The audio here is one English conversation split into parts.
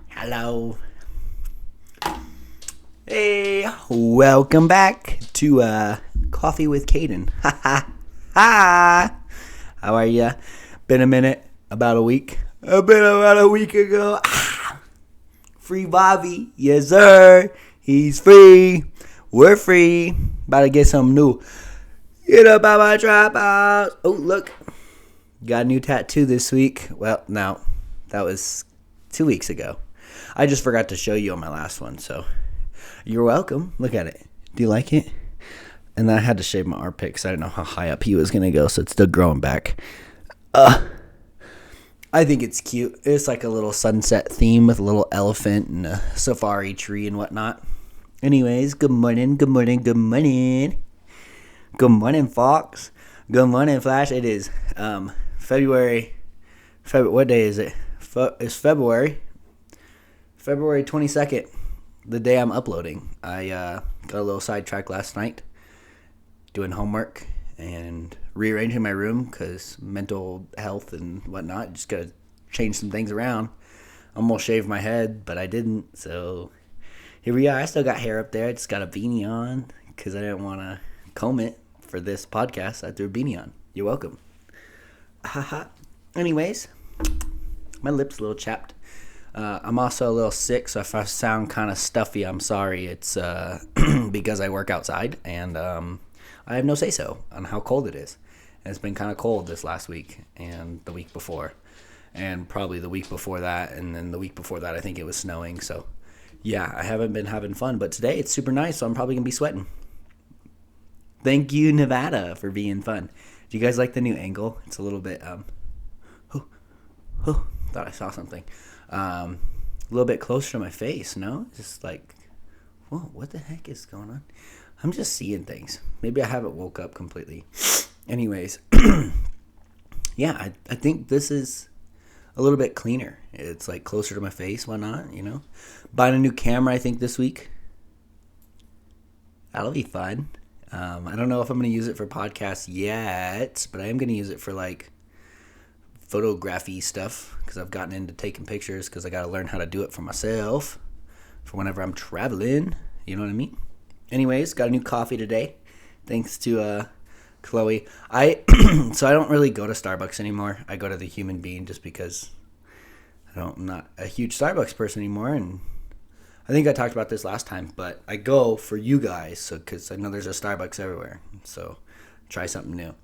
Hello. Hey, welcome back to Coffee with Caden. Ha ha ha. How are ya? Been a minute, about a week. I've been about a week ago. Free Bobby, yes sir. He's free. We're free. About to get something new. Get up out my trap house. Oh look, got a new tattoo this week. Well, no, that was 2 weeks ago. I just forgot to show you on my last one, so you're welcome. Look at it. Do you like it? And I had to shave my armpit because I didn't know how high up he was going to go, so it's still growing back. I think it's cute. It's like a little sunset theme with a little elephant and a safari tree and whatnot. Anyways, good morning, good morning, good morning. Good morning, Fox. Good morning, Flash. It is February. What day is it? It's February 22nd, the day I'm uploading. I got a little sidetracked last night doing homework and rearranging my room because mental health and whatnot. Just got to change some things around. Almost shaved my head, but I didn't. So here we are. I still got hair up there. I just got a beanie on because I didn't want to comb it for this podcast. I threw a beanie on. You're welcome. Haha. Anyways, my lips a little chapped. I'm also a little sick, so if I sound kind of stuffy, I'm sorry. It's because I work outside, and I have no say-so on how cold it is. And it's been kind of cold this last week and the week before, and probably the week before that, and then the week before that I think it was snowing. So, yeah, I haven't been having fun, but today it's super nice, so I'm probably going to be sweating. Thank you, Nevada, for being fun. Do you guys like the new angle? It's a little bit, thought I saw something. A little bit closer to my face, no? Just like, whoa, what the heck is going on? I'm just seeing things. Maybe I haven't woke up completely. Anyways, yeah, I think this is a little bit cleaner. It's like closer to my face, whatnot, you know? Buying a new camera, I think, this week. That'll be fun. I don't know if I'm going to use it for podcasts yet, but I am going to use it for like photography stuff because I've gotten into taking pictures because I got to learn how to do it for myself for whenever I'm traveling. You know what I mean? Anyways, got a new coffee today thanks to Chloe. So I don't really go to Starbucks anymore. I go to the Human Bean just because I'm not a huge Starbucks person anymore, and I think I talked about this last time, but I go for you guys because I know there's a Starbucks everywhere. So try something new.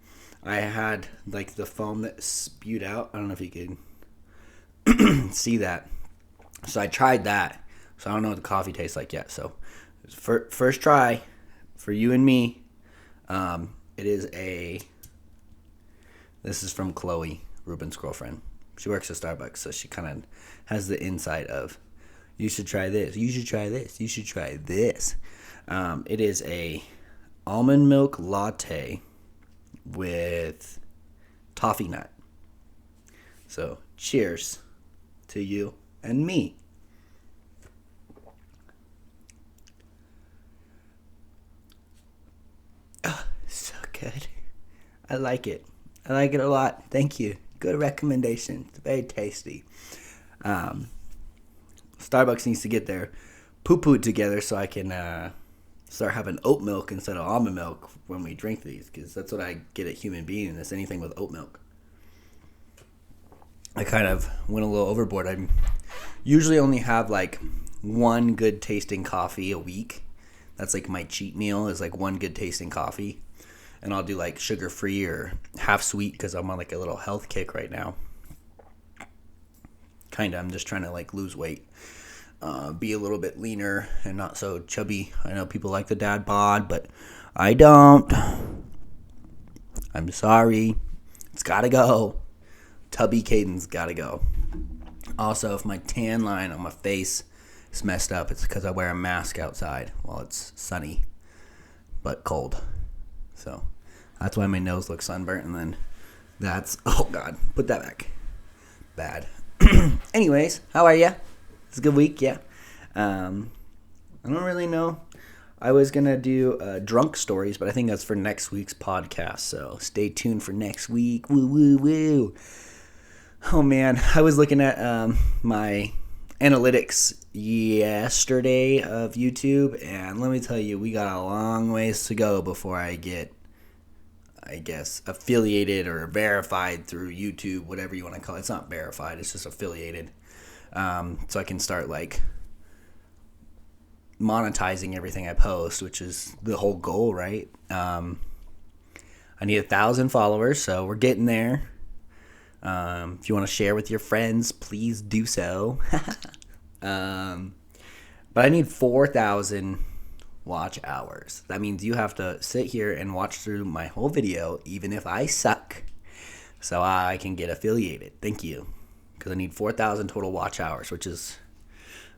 I had like the foam that spewed out. I don't know if you could see that. So I tried that. So I don't know what the coffee tastes like yet. So first try for you and me. This is from Chloe, Ruben's girlfriend. She works at Starbucks, so she kind of has the insight of, you should try this, you should try this, you should try this. It is a almond milk latte with toffee nut. So cheers to you and me. Oh, so good. I like it. I like it a lot. Thank you. Good recommendation. It's very tasty. Starbucks needs to get their poo-poo together so I can start having oat milk instead of almond milk when we drink these, because that's what I get at Human Being, and it's anything with oat milk. I kind of went a little overboard. I usually only have like one good tasting coffee a week. That's like my cheat meal, is like one good tasting coffee. And I'll do like sugar-free or half sweet because I'm on like a little health kick right now. Kinda, I'm just trying to like lose weight. Be a little bit leaner and not so chubby. I know people like the dad bod, but I don't. I'm sorry. It's gotta go. Tubby Caden's gotta go. Also, if my tan line on my face is messed up, it's because I wear a mask outside while it's sunny but cold. So that's why my nose looks sunburnt, and then oh god, put that back. Bad. Anyways, how are ya? It's a good week, yeah. I don't really know. I was going to do drunk stories, but I think that's for next week's podcast. So stay tuned for next week. Woo, woo, woo. Oh, man. I was looking at my analytics yesterday of YouTube, and let me tell you, we got a long ways to go before I get, I guess, affiliated or verified through YouTube, whatever you want to call it. It's not verified, it's just affiliated. So I can start like monetizing everything I post, which is the whole goal, right? I need 1,000 followers, so we're getting there. If you want to share with your friends, please do so. But I need 4,000 watch hours. That means you have to sit here and watch through my whole video, even if I suck, so I can get affiliated. Thank you. Because I need 4,000 total watch hours, which is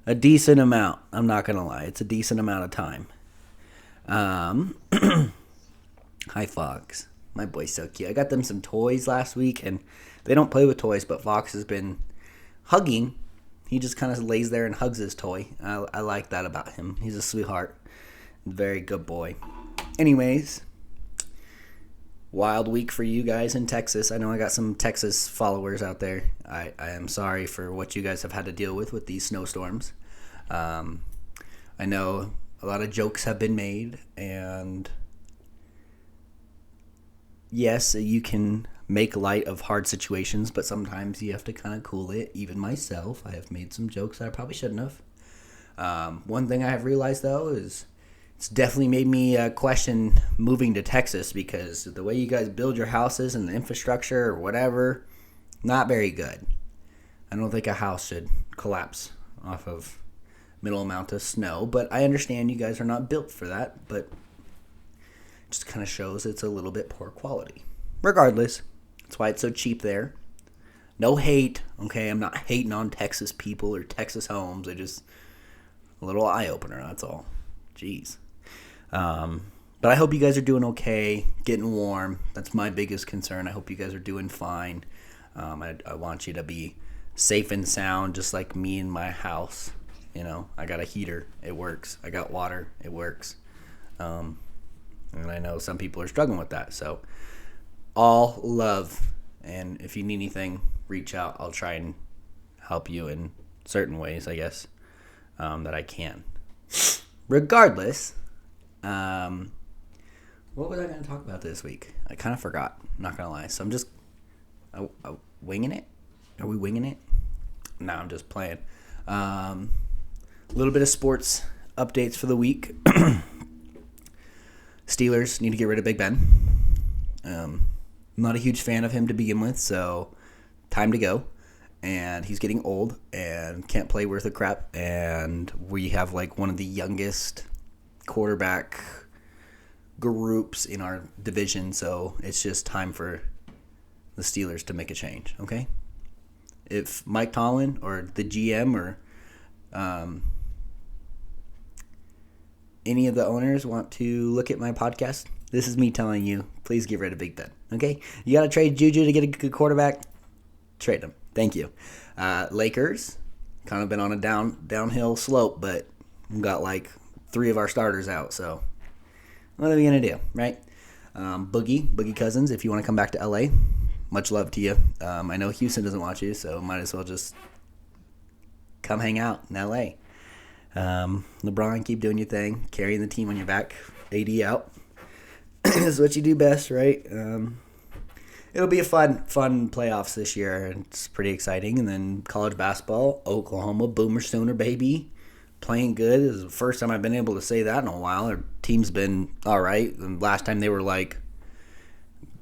a decent amount. I'm not going to lie. It's a decent amount of time. Hi, Fox. My boy's so cute. I got them some toys last week, and they don't play with toys, but Fox has been hugging. He just kind of lays there and hugs his toy. I like that about him. He's a sweetheart. Very good boy. Anyways, wild week for you guys in Texas. I know I got some Texas followers out there. I am sorry for what you guys have had to deal with these snowstorms. I know a lot of jokes have been made, and yes, you can make light of hard situations, but sometimes you have to kind of cool it. Even myself, I have made some jokes that I probably shouldn't have. One thing I have realized, though, is it's definitely made me question moving to Texas, because the way you guys build your houses and the infrastructure or whatever, not very good. I don't think a house should collapse off of middle amount of snow, but I understand you guys are not built for that, but it just kind of shows it's a little bit poor quality. Regardless, that's why it's so cheap there. No hate, okay? I'm not hating on Texas people or Texas homes. I just, a little eye-opener, that's all. Jeez. But I hope you guys are doing okay, getting warm. That's my biggest concern. I hope you guys are doing fine. I want you to be safe and sound, just like me in my house. You know, I got a heater. It works. I got water. It works. And I know some people are struggling with that. So all love. And if you need anything, reach out. I'll try and help you in certain ways, I guess, that I can. Regardless, what was I going to talk about this week? I kind of forgot. I'm not going to lie. So I'm just winging it. Are we winging it? No, I'm just playing. A little bit of sports updates for the week. Steelers need to get rid of Big Ben. I'm not a huge fan of him to begin with, so time to go. And he's getting old and can't play worth a crap. And we have like one of the youngest quarterback groups in our division, so it's just time for the Steelers to make a change, okay? If Mike Tomlin or the GM or any of the owners want to look at my podcast, this is me telling you, please get rid of Big Ben, okay? You got to trade Juju to get a good quarterback? Trade him. Thank you. Lakers, kind of been on a downhill slope, but we've got like 3 of our starters out, so what are we going to do, right? Boogie Cousins, if you want to come back to LA, much love to you. I know Houston doesn't want you, so might as well just come hang out in LA. LeBron, keep doing your thing, carrying the team on your back. AD out. This is what you do best, right? It'll be a fun playoffs this year. It's pretty exciting. And then college basketball, Oklahoma, Boomer Sooner, baby. Playing good. This is the first time I've been able to say that in a while. Our team's been all right. And last time they were like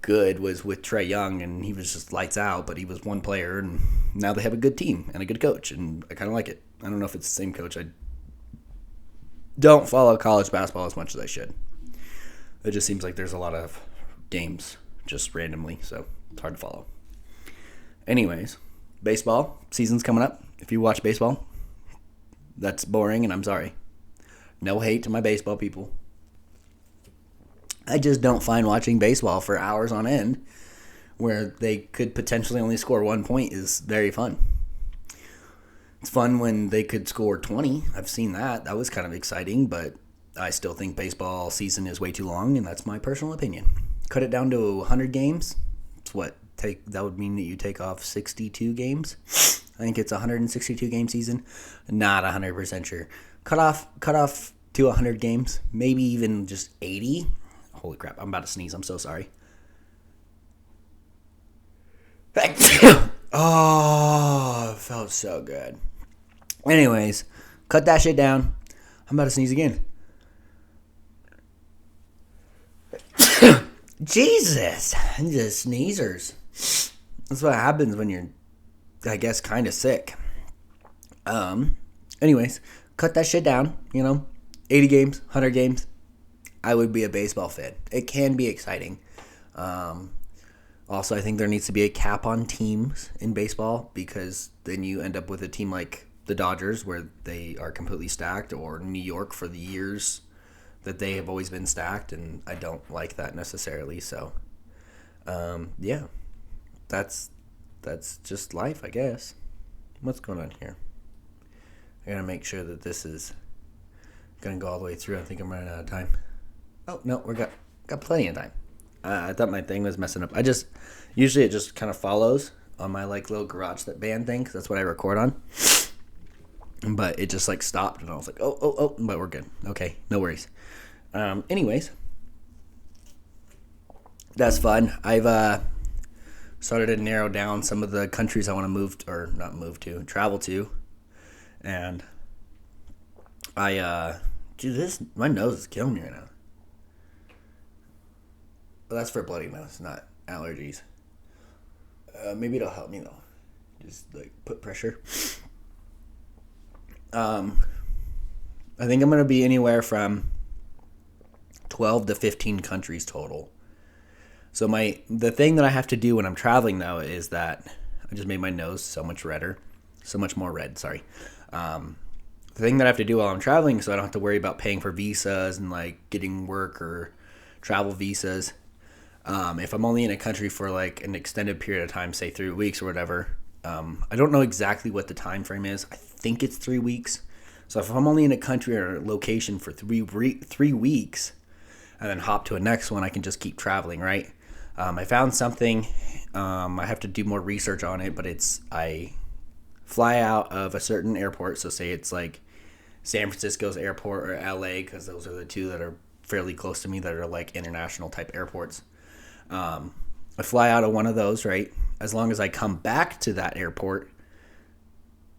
good was with Trae Young, and he was just lights out, but he was one player. And now they have a good team and a good coach, and I kind of like it. I don't know if it's the same coach. I don't follow college basketball as much as I should. It just seems like there's a lot of games just randomly, so it's hard to follow. Anyways, baseball season's coming up. If you watch baseball, that's boring, and I'm sorry. No hate to my baseball people. I just don't find watching baseball for hours on end, where they could potentially only score 1 point, is very fun. It's fun when they could score 20. I've seen that. That was kind of exciting, but I still think baseball season is way too long, and that's my personal opinion. Cut it down to 100 games. It's that would mean that you take off 62 games. I think it's a 162 game season. Not 100% sure. Cut off to 100 games, maybe even just 80. Holy crap, I'm about to sneeze. I'm so sorry. Oh, it felt so good. Anyways, cut that shit down. I'm about to sneeze again. Jesus, just sneezers. That's what happens when you're, I guess, kind of sick. Anyways, cut that shit down. 80 games, 100 games. I would be a baseball fan. It can be exciting. Also, I think there needs to be a cap on teams in baseball, because then you end up with a team like the Dodgers where they are completely stacked, or New York for the years that they have always been stacked, and I don't like that necessarily. So, yeah, that's just life, I guess. What's going on here? I gotta make sure that this is gonna go all the way through. I think I'm running out of time. Oh no, we got plenty of time. I thought my thing was messing up. Usually it just kind of follows on my little garage band thing, because that's what I record on. But it just stopped, and I was like, oh, but we're good. Okay, no worries. Anyways, that's fun. I've started to narrow down some of the countries I want to travel to, and my nose is killing me right now. Well, that's for bloody nose, not allergies. Maybe it'll help me though. Just put pressure. I think I'm gonna be anywhere from 12 to 15 countries total. So the thing that I have to do when I'm traveling though is that I just made my nose so much more red. Sorry. The thing that I have to do while I'm traveling, so I don't have to worry about paying for visas and getting work or travel visas. If I'm only in a country for an extended period of time, say 3 weeks or whatever, I don't know exactly what the time frame is. I think it's 3 weeks. So if I'm only in a country or a location for 3 weeks and then hop to a next one, I can just keep traveling, right? I found something. I have to do more research on it, but I fly out of a certain airport. So say it's San Francisco's airport or LA, because those are the two that are fairly close to me that are international type airports. I fly out of one of those, right? As long as I come back to that airport,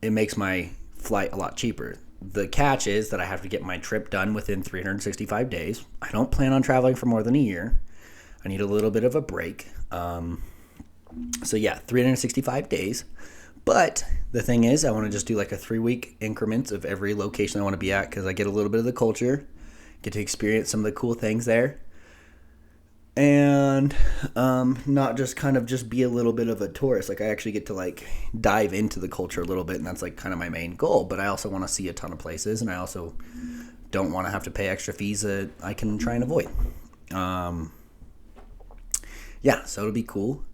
it makes my flight a lot cheaper. The catch is that I have to get my trip done within 365 days. I don't plan on traveling for more than a year. I need a little bit of a break. So yeah, 365 days. But the thing is, I want to just do a 3-week increments of every location I want to be at, because I get a little bit of the culture, get to experience some of the cool things there. And not just kind of just be a little bit of a tourist. I actually get to dive into the culture a little bit, and that's kind of my main goal. But I also want to see a ton of places, and I also don't want to have to pay extra fees that I can try and avoid. Yeah, so it'll be cool.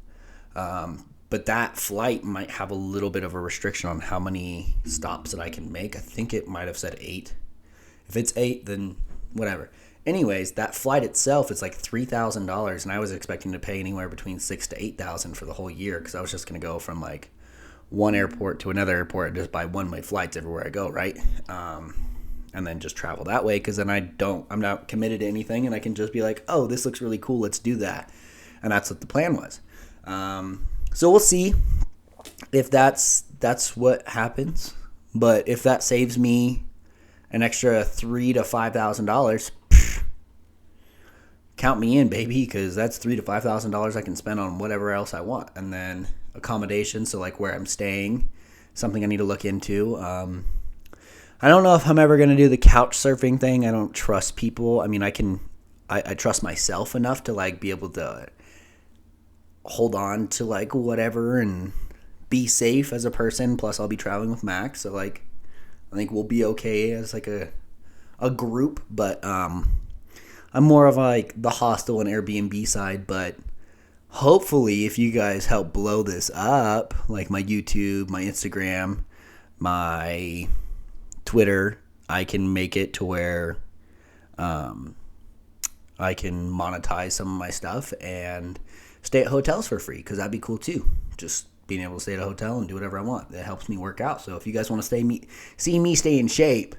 But that flight might have a little bit of a restriction on how many stops that I can make. I think it might have said 8. If it's 8, then whatever. Anyways, that flight itself is $3,000, and I was expecting to pay anywhere between $6,000 to $8,000 for the whole year, because I was just going to go from one airport to another airport and just buy one-way flights everywhere I go, right? And then just travel that way, because then I'm not committed to anything, and I can just be oh, this looks really cool, let's do that. And that's what the plan was. So we'll see if that's what happens. But if that saves me an extra $3,000 to $5,000, count me in, baby, because that's $3,000 to $5,000 I can spend on whatever else I want. And then accommodation, so where I'm staying, something I need to look into. I don't know if I'm ever going to do the couch surfing thing. I don't trust people. I mean, I trust myself enough to be able to hold on to whatever and be safe as a person. Plus I'll be traveling with Max, so I think we'll be okay as a group. But I'm more of the hostel and Airbnb side. But hopefully, if you guys help blow this up, my YouTube, my my Twitter, I can make it to where I can monetize some of my stuff and stay at hotels for free, because that'd be cool too. Just being able to stay at a hotel and do whatever I want. That helps me work out. So if you guys want to see me stay in shape,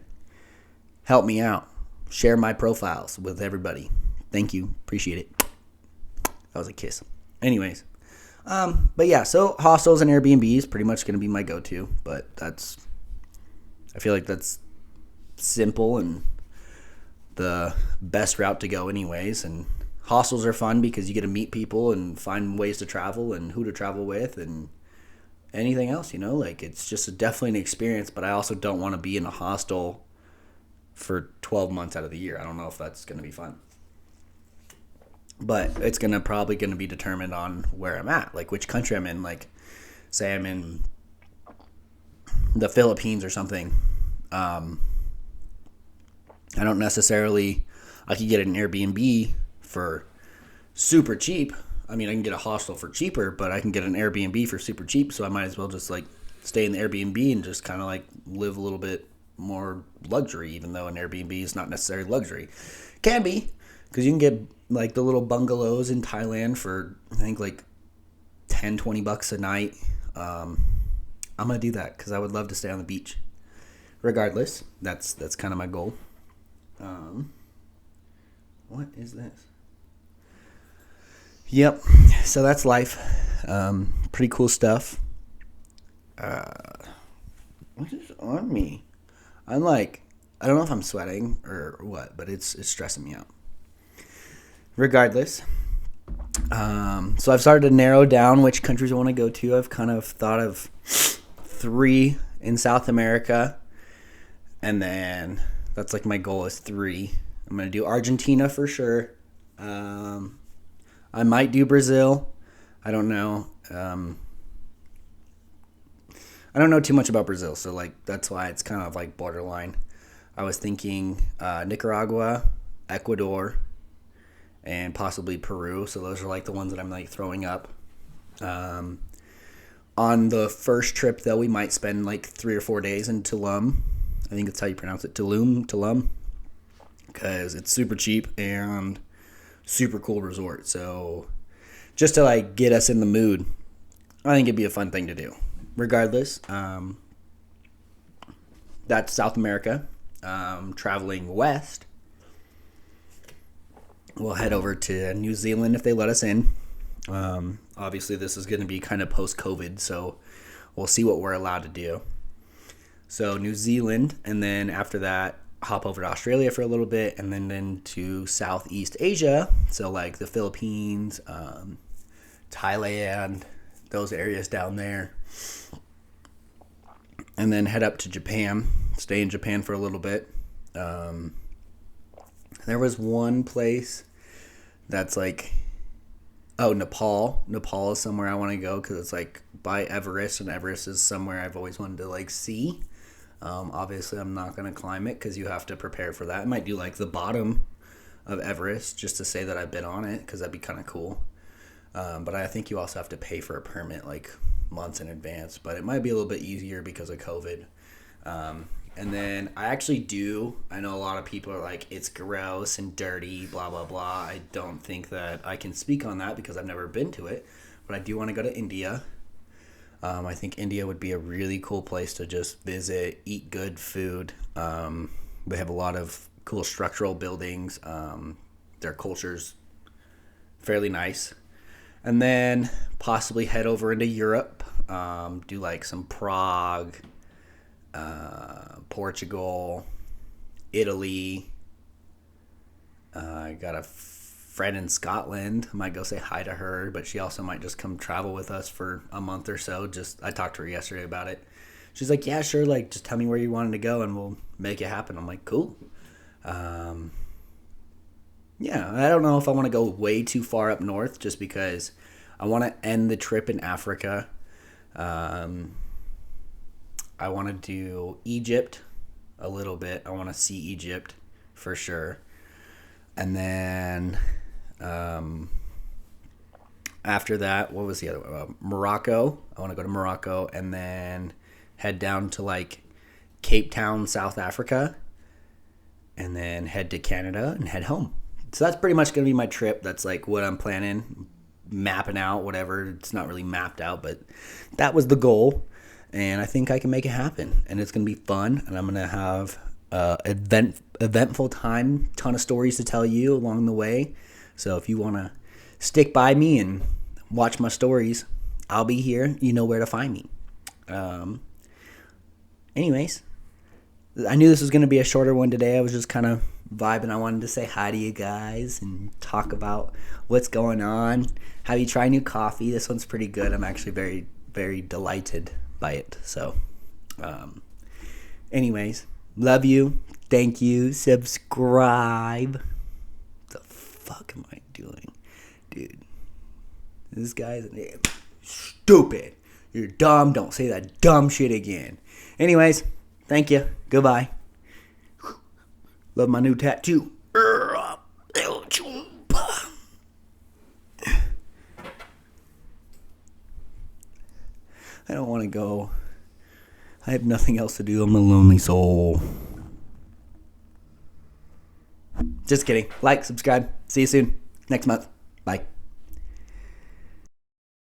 help me out. Share my profiles with everybody. Thank you. Appreciate it. That was a kiss. Anyways. But yeah, so hostels and Airbnb is pretty much going to be my go-to. But I feel like that's simple and the best route to go anyways. And hostels are fun because you get to meet people and find ways to travel and who to travel with and anything else, like it's just definitely an experience. But I also don't want to be in a hostel for 12 months out of the year. I don't know if that's going to be fun. But it's probably going to be determined on where I'm at, like which country I'm in. Like, say I'm in the Philippines or something. I don't necessarily, I could get an Airbnb for super cheap. I mean, I can get a hostel for cheaper, but I can get an Airbnb for super cheap. So I might as well just like stay in the Airbnb and just kind of like live a little bit more luxury, even though an Airbnb is not necessarily luxury. Can be, because you can get like the little bungalows in Thailand for, I think, like $10-20 a night. I'm going to do that because I would love to stay on the beach. Regardless, that's kind of my goal. What is this? Yep. So that's life. Pretty cool stuff. What is on me? I'm like, I don't know if I'm sweating or what, but it's stressing me out. Regardless, so I've started to narrow down which countries I want to go to. I've kind of thought of 3 in South America, and then that's like my goal is 3. I'm going to do Argentina for sure. I might do Brazil. I don't know. I don't know too much about Brazil, so like that's why it's kind of like borderline. I was thinking Nicaragua, Ecuador, and possibly Peru. So those are like the ones that I'm like throwing up. On the first trip, though, we might spend like 3 or 4 days in Tulum. I think that's how you pronounce it, Tulum, because it's super cheap and super cool resort. So just to like get us in the mood, I think it'd be a fun thing to do. Regardless, that's South America. Traveling west, we'll head over to New Zealand if they let us in. Obviously, this is going to be kind of post-COVID, so we'll see what we're allowed to do. So New Zealand, and then after that, hop over to Australia for a little bit, and then to Southeast Asia, so like the Philippines, Thailand, those areas down there. And then head up to Japan, stay in Japan for a little bit. There was one place that's like, Nepal. Nepal is somewhere I want to go because it's like by Everest, and Everest is somewhere I've always wanted to like see. Obviously, I'm not going to climb it because you have to prepare for that. I might do like the bottom of Everest just to say that I've been on it because that'd be kind of cool. But I think you also have to pay for a permit like months in advance, but it might be a little bit easier because of COVID. And then I know a lot of people are like, it's gross and dirty, blah, blah, blah. I don't think that I can speak on that because I've never been to it, but I do want to go to India. I think India would be a really cool place to just visit, eat good food. They have a lot of cool structural buildings. Their culture's fairly nice. And then possibly head over into Europe, do like some Prague, Portugal, Italy. I got a friend in Scotland. I might go say hi to her, but she also might just come travel with us for a month or so. I talked to her yesterday about it. She's like, yeah, sure, like just tell me where you wanted to go and we'll make it happen. I'm like, cool. Yeah, I don't know if I want to go way too far up north just because I want to end the trip in Africa. I want to do Egypt a little bit. I want to see Egypt for sure. And then after that, what was the other one? Morocco. I want to go to Morocco and then head down to like Cape Town, South Africa. and then head to Canada and head home. So that's pretty much going to be my trip. That's like what I'm planning, mapping out, whatever. It's not really mapped out, but that was the goal. And I think I can make it happen. And it's going to be fun. And I'm going to have eventful time, ton of stories to tell you along the way. So if you want to stick by me and watch my stories, I'll be here. You know where to find me. Anyways, I knew this was going to be a shorter one today. I was just kind of vibing. I wanted to say hi to you guys and talk about what's going on. Have you tried new coffee? This one's pretty good. I'm actually very, very delighted by it. So, anyways, love you. Thank you. Subscribe. What the fuck am I doing? Dude, this guy's stupid. You're dumb. Don't say that dumb shit again. Anyways, thank you. Goodbye. Love my new tattoo. I don't want to go. I have nothing else to do. I'm a lonely soul. Just kidding. Like, subscribe. See you soon. Next month. Bye.